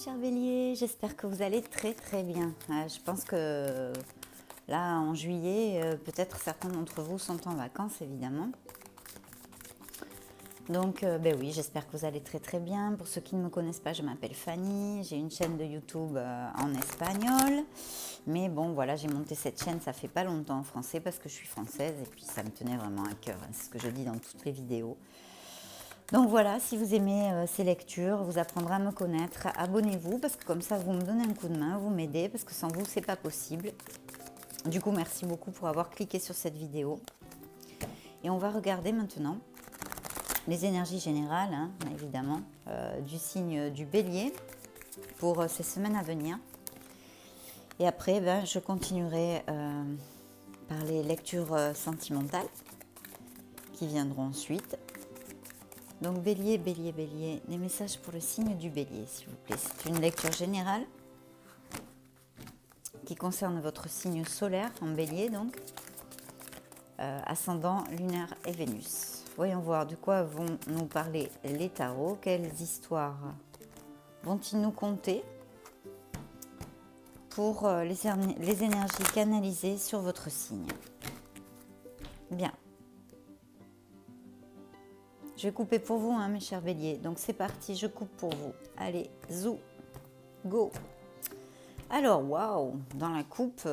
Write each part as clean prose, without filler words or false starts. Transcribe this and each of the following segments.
cher Bélier, j'espère que vous allez très très bien. Je pense que là en juillet, peut-être certains d'entre vous sont en vacances évidemment. Donc ben oui, j'espère que vous allez très très bien. Pour ceux qui ne me connaissent pas, je m'appelle Fanny, j'ai une chaîne de YouTube en espagnol. Mais bon voilà, j'ai monté cette chaîne, ça fait pas longtemps en français parce que je suis française et puis ça me tenait vraiment à cœur, c'est ce que je dis dans toutes les vidéos. Donc voilà, si vous aimez ces lectures, vous apprendrez à me connaître, abonnez-vous parce que comme ça vous me donnez un coup de main, vous m'aidez parce que sans vous c'est pas possible. Du coup merci beaucoup pour avoir cliqué sur cette vidéo. Et on va regarder maintenant les énergies générales, hein, évidemment, du signe du Bélier pour ces semaines à venir. Et après, ben, je continuerai par les lectures sentimentales qui viendront ensuite. Donc Bélier, Bélier, Bélier, des messages pour le signe du Bélier, s'il vous plaît. C'est une lecture générale qui concerne votre signe solaire en Bélier, donc, ascendant, lunaire et Vénus. Voyons voir de quoi vont nous parler les tarots, quelles histoires vont-ils nous conter pour les énergies canalisées sur votre signe. Bien. Je vais couper pour vous, hein, mes chers béliers. Donc c'est parti, je coupe pour vous. Allez, zou, go. Alors, waouh, dans la coupe,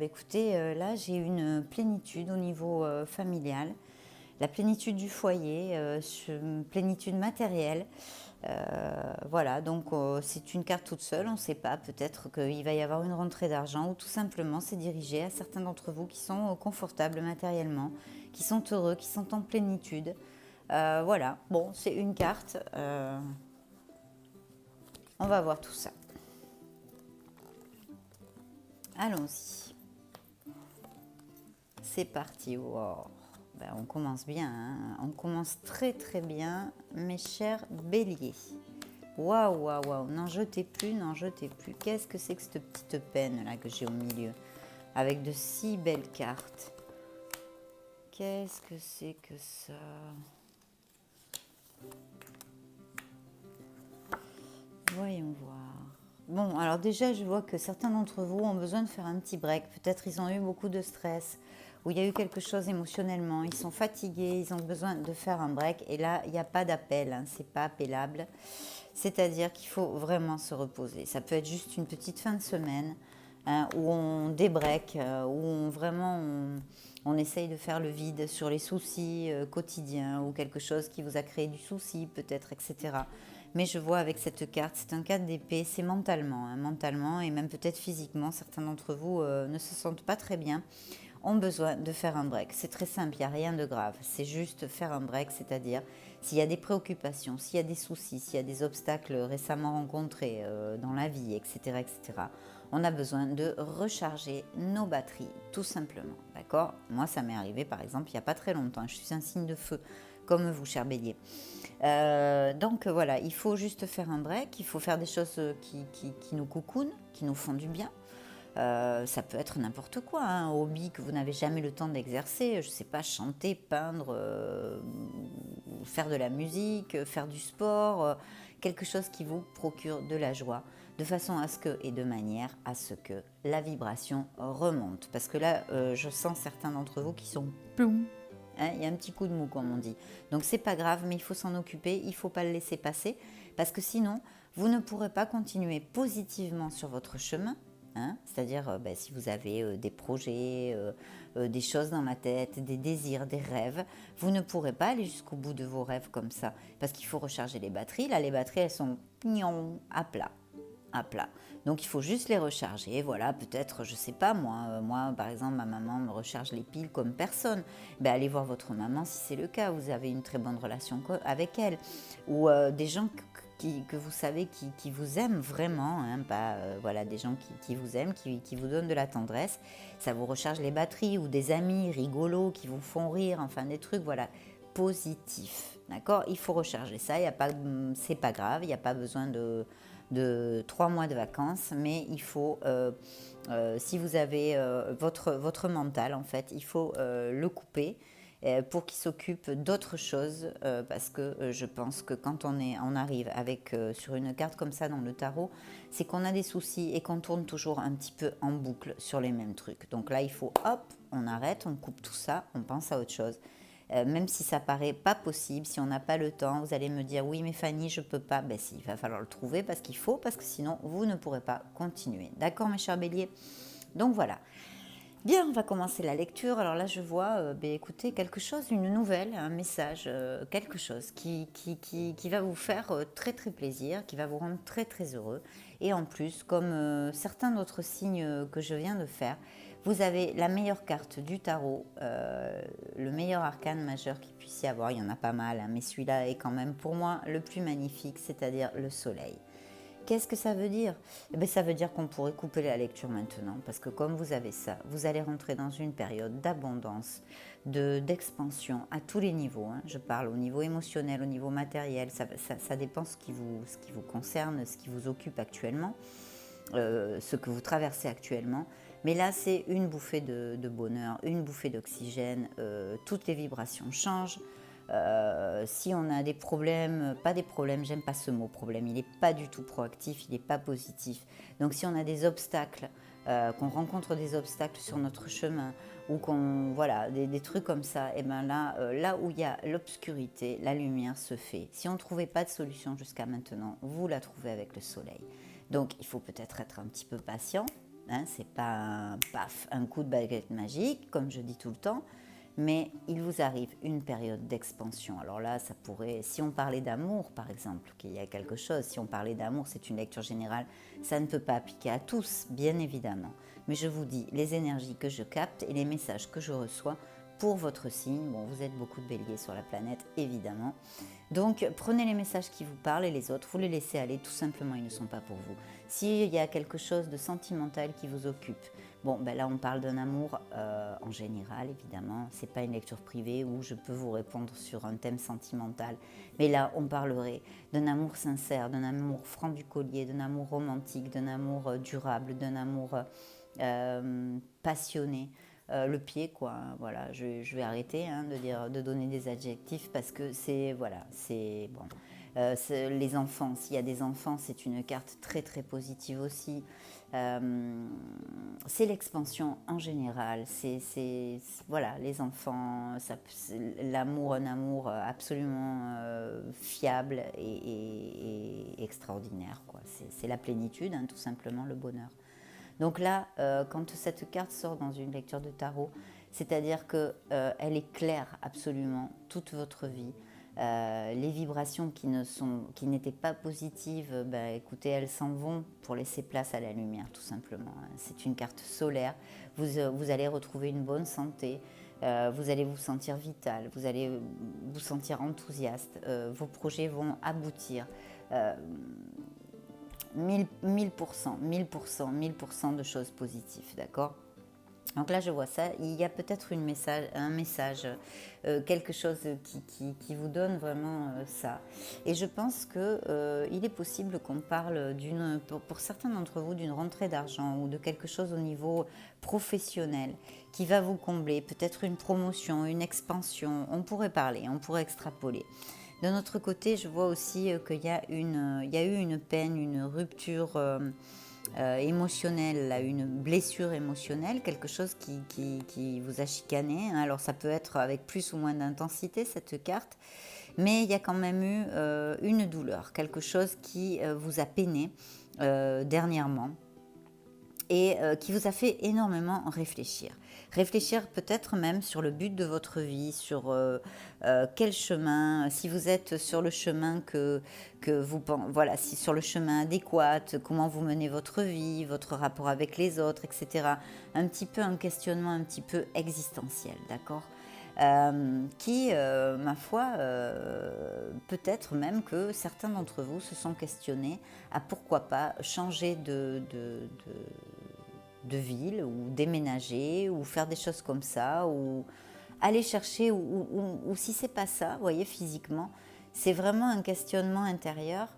écoutez, là j'ai une plénitude au niveau familial. La plénitude du foyer, une plénitude matérielle. Voilà, donc c'est une carte toute seule, on ne sait pas, peut-être qu'il va y avoir une rentrée d'argent ou tout simplement c'est dirigé à certains d'entre vous qui sont confortables matériellement, qui sont heureux, qui sont en plénitude. Voilà, bon, c'est une carte. On va voir tout ça. Allons-y. C'est parti. Wow. Ben, on commence bien, hein. On commence très très bien, mes chers béliers. Waouh, waouh, waouh. N'en jetez plus, n'en jetez plus. Qu'est-ce que c'est que cette petite peine là que j'ai au milieu avec de si belles cartes. Qu'est-ce que c'est que ça? Voyons voir. Bon, alors déjà, je vois que certains d'entre vous ont besoin de faire un petit break. Peut-être ils ont eu beaucoup de stress, ou il y a eu quelque chose émotionnellement. Ils sont fatigués, ils ont besoin de faire un break. Et là, il n'y a pas d'appel, hein, c'est pas appellable. C'est-à-dire qu'il faut vraiment se reposer. Ça peut être juste une petite fin de semaine hein, où on débreak, où on essaye de faire le vide sur les soucis quotidiens ou quelque chose qui vous a créé du souci peut-être, etc. Mais je vois avec cette carte, c'est un 4 d'épée, c'est mentalement, hein, mentalement et même peut-être physiquement. Certains d'entre vous ne se sentent pas très bien, ont besoin de faire un break. C'est très simple, il n'y a rien de grave. C'est juste faire un break, c'est-à-dire s'il y a des préoccupations, s'il y a des soucis, s'il y a des obstacles récemment rencontrés dans la vie, etc., etc., on a besoin de recharger nos batteries, tout simplement. D'accord? Moi, ça m'est arrivé, par exemple, il n'y a pas très longtemps. Je suis un signe de feu, comme vous, cher bélier. Donc voilà, il faut juste faire un break, il faut faire des choses qui nous coucounent, qui nous font du bien. Ça peut être n'importe quoi, hein, un hobby que vous n'avez jamais le temps d'exercer, je ne sais pas, chanter, peindre, faire de la musique, faire du sport, quelque chose qui vous procure de la joie, de façon à ce que, et de manière à ce que la vibration remonte. Parce que là, je sens certains d'entre vous qui sont ploum. Hein, il y a un petit coup de mou, comme on dit. Donc, c'est pas grave, mais il faut s'en occuper, il ne faut pas le laisser passer, parce que sinon, vous ne pourrez pas continuer positivement sur votre chemin. Hein, c'est-à-dire si vous avez des projets, des choses dans la tête, des désirs, des rêves, vous ne pourrez pas aller jusqu'au bout de vos rêves comme ça, parce qu'il faut recharger les batteries. Là, les batteries, elles sont à plat. À plat. Donc il faut juste les recharger. Voilà, peut-être, je sais pas, moi par exemple, ma maman me recharge les piles comme personne. Ben, allez voir votre maman si c'est le cas. Vous avez une très bonne relation avec elle. Ou des gens que vous savez qui vous aiment vraiment, hein, pas voilà, des gens qui vous aiment, qui vous donnent de la tendresse. Ça vous recharge les batteries. Ou des amis rigolos qui vous font rire, enfin des trucs, voilà, positifs. D'accord? Il faut recharger ça. C'est pas grave, il n'y a pas besoin de 3 mois de vacances, mais il faut, si vous avez votre mental, en fait, il faut le couper pour qu'il s'occupe d'autres choses, parce que je pense que quand on arrive avec sur une carte comme ça dans le tarot, c'est qu'on a des soucis et qu'on tourne toujours un petit peu en boucle sur les mêmes trucs. Donc là, il faut, hop, on arrête, on coupe tout ça, on pense à autre chose. Même si ça paraît pas possible, si on n'a pas le temps, vous allez me dire oui mais Fanny je peux pas, ben si, il va falloir le trouver parce qu'il faut, parce que sinon vous ne pourrez pas continuer. D'accord mes chers béliers? Donc voilà. Bien, on va commencer la lecture. Alors là, je vois, écoutez, quelque chose, une nouvelle, un message, quelque chose qui va vous faire très très plaisir, qui va vous rendre très très heureux. Et en plus, comme certains d'autres signes que je viens de faire, vous avez la meilleure carte du tarot, le meilleur arcane majeur qu'il puisse y avoir. Il y en a pas mal, hein, mais celui-là est quand même pour moi le plus magnifique, c'est-à-dire le soleil. Qu'est-ce que ça veut dire? Eh bien, ça veut dire qu'on pourrait couper la lecture maintenant, parce que comme vous avez ça, vous allez rentrer dans une période d'abondance, d'expansion à tous les niveaux, hein. Je parle au niveau émotionnel, au niveau matériel, ça dépend ce qui vous concerne, ce qui vous occupe actuellement, ce que vous traversez actuellement. Mais là, c'est une bouffée de bonheur, une bouffée d'oxygène, toutes les vibrations changent. Si on a des problèmes, pas des problèmes, j'aime pas ce mot problème, il n'est pas du tout proactif, il n'est pas positif. Donc si on a des obstacles, qu'on rencontre des obstacles sur notre chemin, ou qu'on, voilà, des trucs comme ça, et ben là, là où il y a l'obscurité, la lumière se fait. Si on ne trouvait pas de solution jusqu'à maintenant, vous la trouvez avec le soleil. Donc il faut peut-être être un petit peu patient, hein, c'est pas un paf, un coup de baguette magique, comme je dis tout le temps, mais il vous arrive une période d'expansion. Alors là, ça pourrait, si on parlait d'amour, par exemple, qu'il y a quelque chose, si on parlait d'amour, c'est une lecture générale, ça ne peut pas appliquer à tous, bien évidemment. Mais je vous dis, les énergies que je capte et les messages que je reçois pour votre signe, bon, vous êtes beaucoup de béliers sur la planète, évidemment. Donc, prenez les messages qui vous parlent et les autres, vous les laissez aller, tout simplement, ils ne sont pas pour vous. S'il y a quelque chose de sentimental qui vous occupe, bon, ben là, on parle d'un amour en général, évidemment. Ce n'est pas une lecture privée où je peux vous répondre sur un thème sentimental. Mais là, on parlerait d'un amour sincère, d'un amour franc du collier, d'un amour romantique, d'un amour durable, d'un amour passionné. Le pied, quoi. Voilà, je vais arrêter hein, de donner des adjectifs parce que c'est, voilà, c'est bon. Les enfants, s'il y a des enfants, c'est une carte très très positive aussi. C'est l'expansion en général. Voilà, les enfants, l'amour, un amour absolument fiable et extraordinaire, quoi. C'est la plénitude, hein, tout simplement, le bonheur. Donc là, quand cette carte sort dans une lecture de tarot, c'est-à-dire qu'elle éclaire absolument toute votre vie. Les vibrations qui n'étaient pas positives, écoutez, elles s'en vont pour laisser place à la lumière, tout simplement. C'est une carte solaire. Vous allez retrouver une bonne santé. Vous allez vous sentir vital. Vous allez vous sentir enthousiaste. Vos projets vont aboutir. 1000%, 1000% de choses positives, d'accord? Donc là, je vois ça. Il y a peut-être un message, quelque chose qui vous donne vraiment ça. Et je pense qu'il est possible qu'on parle pour certains d'entre vous, d'une rentrée d'argent ou de quelque chose au niveau professionnel qui va vous combler. Peut-être une promotion, une expansion. On pourrait parler, on pourrait extrapoler. De notre côté, je vois aussi qu'il y a eu une peine, une rupture émotionnelle, là, une blessure émotionnelle, quelque chose qui vous a chicané. Alors ça peut être avec plus ou moins d'intensité cette carte, mais il y a quand même eu une douleur, quelque chose qui vous a peiné dernièrement et qui vous a fait énormément réfléchir. Réfléchir peut-être même sur le but de votre vie, sur quel chemin, si vous êtes sur le chemin voilà, si sur le chemin adéquat, comment vous menez votre vie, votre rapport avec les autres, etc. Un petit peu un questionnement un petit peu existentiel, d'accord? Ma foi, peut-être même que certains d'entre vous se sont questionnés à pourquoi pas changer de ville ou déménager ou faire des choses comme ça ou aller chercher ou si c'est pas ça, vous voyez, physiquement, c'est vraiment un questionnement intérieur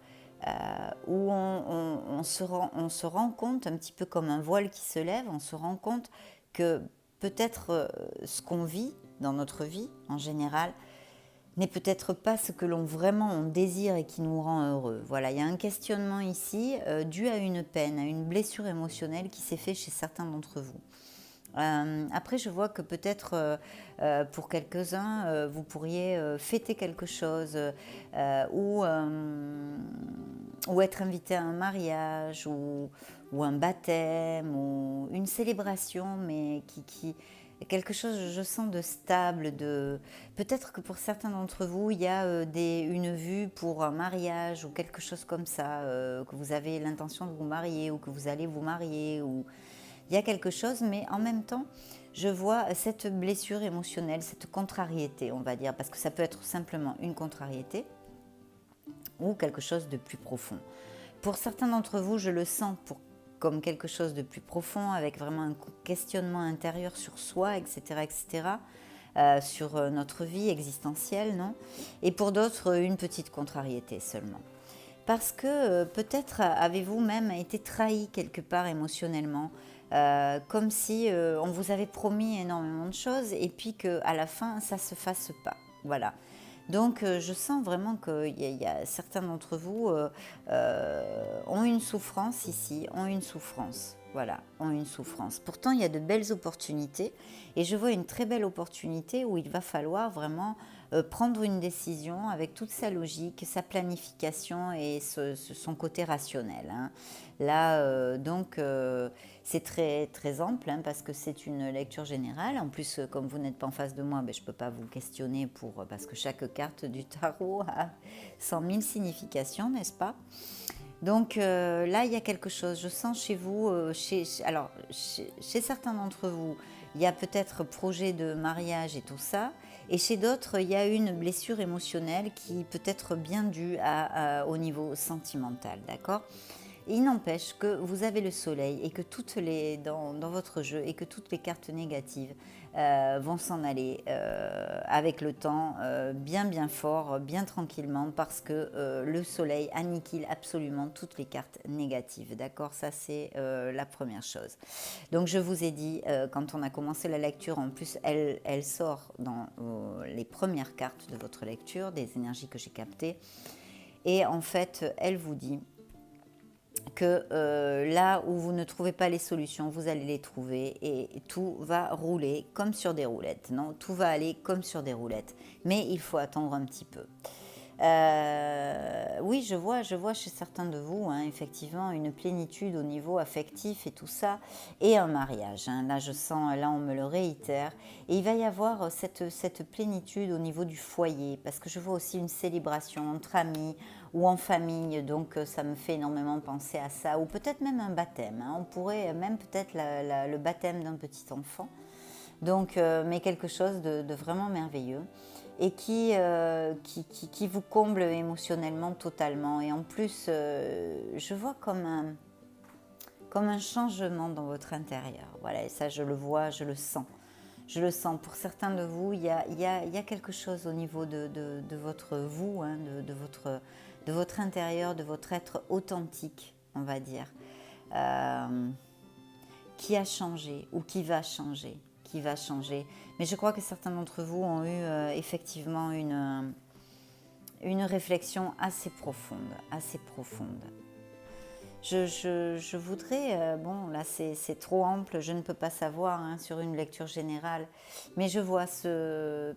où on se rend compte, un petit peu comme un voile qui se lève, on se rend compte que peut-être ce qu'on vit dans notre vie en général n'est peut-être pas ce que l'on vraiment on désire et qui nous rend heureux. Voilà, il y a un questionnement ici dû à une peine, à une blessure émotionnelle qui s'est fait chez certains d'entre vous. Après, je vois que peut-être pour quelques-uns, vous pourriez fêter quelque chose ou être invité à un mariage ou un baptême ou une célébration, mais qui quelque chose, je sens, de stable. Peut-être que pour certains d'entre vous, il y a une vue pour un mariage ou quelque chose comme ça, que vous avez l'intention de vous marier ou que vous allez vous marier ou il y a quelque chose, mais en même temps, je vois cette blessure émotionnelle, cette contrariété, on va dire, parce que ça peut être simplement une contrariété ou quelque chose de plus profond. Pour certains d'entre vous, je le sens comme quelque chose de plus profond, avec vraiment un questionnement intérieur sur soi, etc., etc., sur notre vie existentielle, non? Et pour d'autres, une petite contrariété seulement. Parce que peut-être avez-vous même été trahi quelque part émotionnellement, comme si on vous avait promis énormément de choses et puis qu'à la fin, ça ne se fasse pas. Voilà. Donc, je sens vraiment qu'il y a certains d'entre vous ont une souffrance ici, ont une souffrance. Voilà, ont une souffrance. Pourtant, il y a de belles opportunités et je vois une très belle opportunité où il va falloir vraiment prendre une décision avec toute sa logique, sa planification et son côté rationnel. Hein. Là, c'est très, très ample hein, parce que c'est une lecture générale. En plus, comme vous n'êtes pas en face de moi, je ne peux pas vous questionner parce que chaque carte du tarot a 100 000 significations, n'est-ce pas? Donc là, il y a quelque chose. Je sens chez vous, chez certains d'entre vous, il y a peut-être projet de mariage et tout ça. Et chez d'autres, il y a une blessure émotionnelle qui peut être bien due au niveau sentimental, d'accord? Il n'empêche que vous avez le soleil et que dans votre jeu et que toutes les cartes négatives vont s'en aller avec le temps, bien fort, bien tranquillement, parce que le soleil anniquile absolument toutes les cartes négatives. D'accord? Ça, c'est la première chose. Donc, je vous ai dit, quand on a commencé la lecture, en plus, elle sort dans les premières cartes de votre lecture, des énergies que j'ai captées. Et en fait, elle vous dit que là où vous ne trouvez pas les solutions, vous allez les trouver et tout va rouler comme sur des roulettes. Non, tout va aller comme sur des roulettes, mais il faut attendre un petit peu. Oui, je vois chez certains de vous, hein, effectivement, une plénitude au niveau affectif et tout ça, et un mariage. Hein. Là, je sens, là, on me le réitère. Et il va y avoir cette plénitude au niveau du foyer, parce que je vois aussi une célébration entre amis ou en famille, donc ça me fait énormément penser à ça, ou peut-être même un baptême. Hein. On pourrait même peut-être le baptême d'un petit enfant. Donc, mais quelque chose de vraiment merveilleux et qui vous comble émotionnellement totalement. Et en plus, je vois comme un changement dans votre intérieur. Voilà, et ça, je le vois, je le sens. Je le sens. Pour certains de vous, il y a quelque chose au niveau de votre vous, hein, de votre intérieur, de votre être authentique, on va dire, qui a changé ou qui va changer. Mais je crois que certains d'entre vous ont eu effectivement une réflexion assez profonde. Je voudrais, bon là c'est trop ample, je ne peux pas savoir hein, sur une lecture générale, mais je vois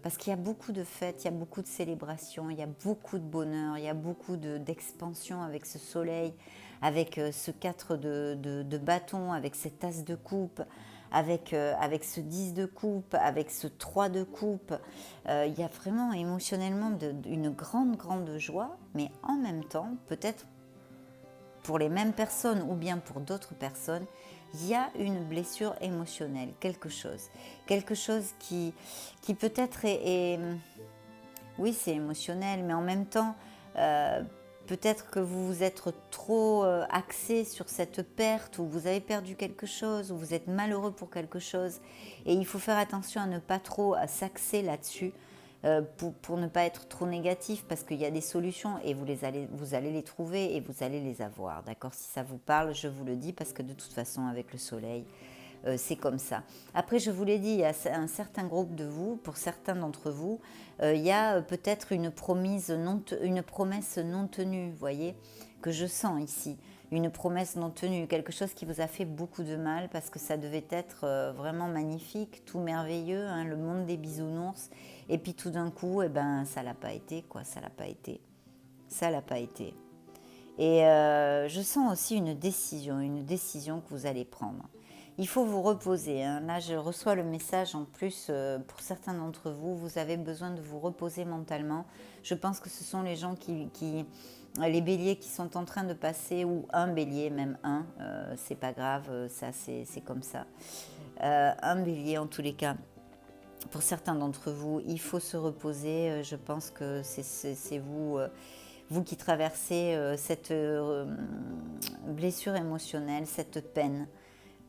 parce qu'il y a beaucoup de fêtes, il y a beaucoup de célébrations, il y a beaucoup de bonheur, il y a beaucoup d'expansion avec ce soleil, avec ce 4 de bâton, avec cette as de coupe, avec ce 10 de coupe, avec ce 3 de coupe. Il y a vraiment émotionnellement une grande joie, mais en même temps, peut-être pour les mêmes personnes ou bien pour d'autres personnes, il y a une blessure émotionnelle, quelque chose qui peut-être oui, c'est émotionnel, mais en même temps, peut-être que vous vous êtes trop axé sur cette perte, ou vous avez perdu quelque chose, ou vous êtes malheureux pour quelque chose, et il faut faire attention à ne pas trop s'axer là-dessus, pour ne pas être trop négatif, parce qu'il y a des solutions et vous allez les trouver et vous allez les avoir, d'accord? Si ça vous parle, je vous le dis, parce que de toute façon, avec le soleil, c'est comme ça. Après, je vous l'ai dit, il y a un certain groupe de vous, pour certains d'entre vous, il y a peut-être une promesse non tenue, vous voyez, que je sens ici. Une promesse non tenue, quelque chose qui vous a fait beaucoup de mal parce que ça devait être vraiment magnifique, tout merveilleux, hein, le monde des bisounours. Et puis tout d'un coup, eh ben, ça l'a pas été, quoi, ça l'a pas été. Ça l'a pas été. Et je sens aussi une décision que vous allez prendre. Il faut vous reposer, hein. Là, je reçois le message en plus, pour certains d'entre vous, vous avez besoin de vous reposer mentalement. Je pense que ce sont les gens les béliers qui sont en train de passer, ou un bélier, même un, c'est pas grave, ça c'est comme ça. Un bélier en tous les cas. Pour certains d'entre vous, il faut se reposer. Je pense que c'est vous, vous qui traversez cette blessure émotionnelle, cette peine.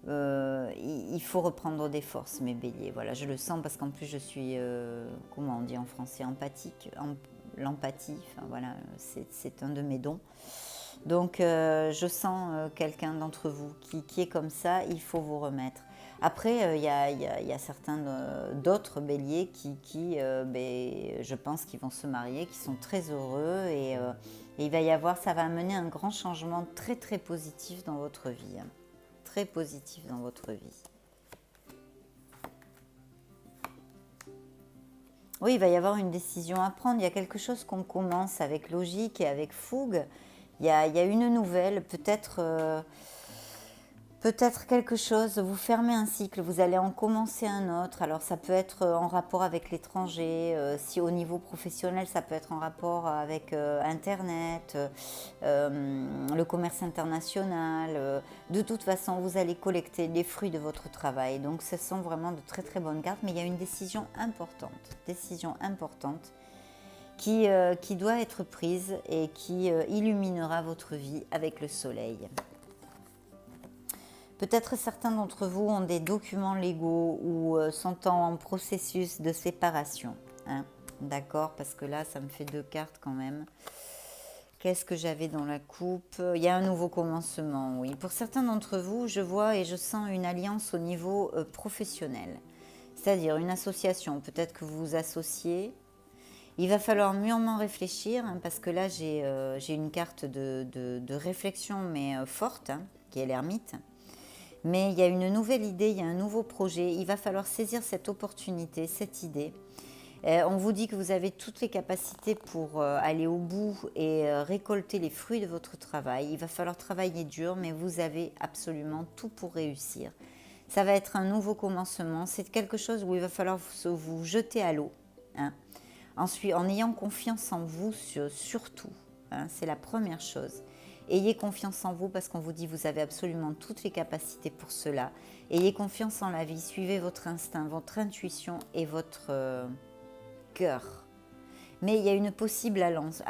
Il faut reprendre des forces, mes béliers. Voilà, je le sens parce qu'en plus je suis, comment on dit en français, empathique. L'empathie, enfin voilà, c'est un de mes dons. Donc je sens quelqu'un d'entre vous qui est comme ça, il faut vous remettre. Après, il y a certains d'autres béliers je pense qu'ils vont se marier, qui sont très heureux et il va y avoir, ça va amener un grand changement très très positif dans votre vie. Hein. Très positif dans votre vie. Oui, il va y avoir une décision à prendre. Il y a quelque chose qu'on commence avec logique et avec fougue. Il y a une nouvelle, peut-être quelque chose, vous fermez un cycle, vous allez en commencer un autre. Alors ça peut être en rapport avec l'étranger, si au niveau professionnel, ça peut être en rapport avec Internet, le commerce international. De toute façon, vous allez collecter les fruits de votre travail. Donc ce sont vraiment de très très bonnes cartes, mais il y a une décision importante qui doit être prise et qui illuminera votre vie avec le soleil. Peut-être certains d'entre vous ont des documents légaux ou sont en processus de séparation. Hein, d'accord, parce que là, ça me fait 2 cartes quand même. Qu'est-ce que j'avais dans la coupe? Il y a un nouveau commencement, oui. Pour certains d'entre vous, je vois et je sens une alliance au niveau professionnel. C'est-à-dire une association. Peut-être que vous vous associez. Il va falloir mûrement réfléchir, hein, parce que là, j'ai une carte de réflexion, mais forte, hein, qui est l'ermite. Mais il y a une nouvelle idée, il y a un nouveau projet. Il va falloir saisir cette opportunité, cette idée. On vous dit que vous avez toutes les capacités pour aller au bout et récolter les fruits de votre travail. Il va falloir travailler dur, mais vous avez absolument tout pour réussir. Ça va être un nouveau commencement. C'est quelque chose où il va falloir vous jeter à l'eau. Hein. Ensuite, en ayant confiance en vous surtout. Hein, c'est la première chose. Ayez confiance en vous parce qu'on vous dit que vous avez absolument toutes les capacités pour cela. Ayez confiance en la vie, suivez votre instinct, votre intuition et votre cœur. Mais il y a une possible alliance,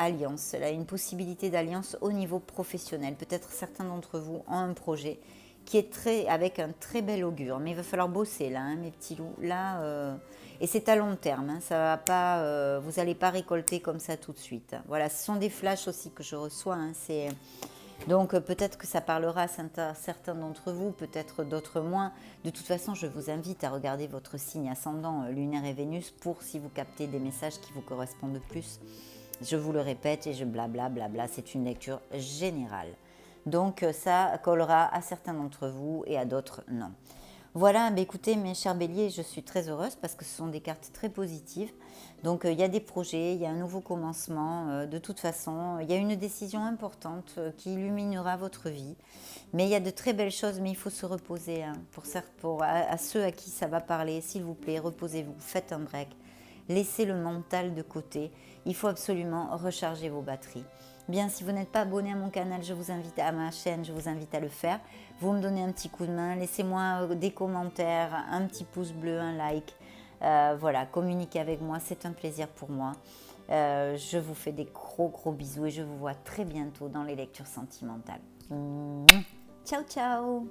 là, une possibilité d'alliance au niveau professionnel. Peut-être certains d'entre vous ont un projet qui est avec un très bel augure. Mais il va falloir bosser là, hein, mes petits loups. Là, et c'est à long terme. Hein, ça va pas, vous n'allez pas récolter comme ça tout de suite. Voilà, ce sont des flashs aussi que je reçois. Hein, donc peut-être que ça parlera à certains d'entre vous, peut-être d'autres moins. De toute façon, je vous invite à regarder votre signe ascendant lunaire et Vénus pour si vous captez des messages qui vous correspondent le plus. Je vous le répète et je blabla, c'est une lecture générale. Donc ça collera à certains d'entre vous et à d'autres non. Voilà, écoutez mes chers béliers, je suis très heureuse parce que ce sont des cartes très positives. Donc il y a des projets, il y a un nouveau commencement. De toute façon, il y a une décision importante qui illuminera votre vie. Mais il y a de très belles choses, mais il faut se reposer. Hein. À ceux à qui ça va parler, s'il vous plaît, reposez-vous, faites un break. Laissez le mental de côté. Il faut absolument recharger vos batteries. Bien, si vous n'êtes pas abonné à mon canal, je vous invite à ma chaîne, je vous invite à le faire. Vous me donnez un petit coup de main, laissez-moi des commentaires, un petit pouce bleu, un like. Voilà, communiquez avec moi, c'est un plaisir pour moi. Je vous fais des gros bisous et je vous vois très bientôt dans les lectures sentimentales. Ciao, ciao!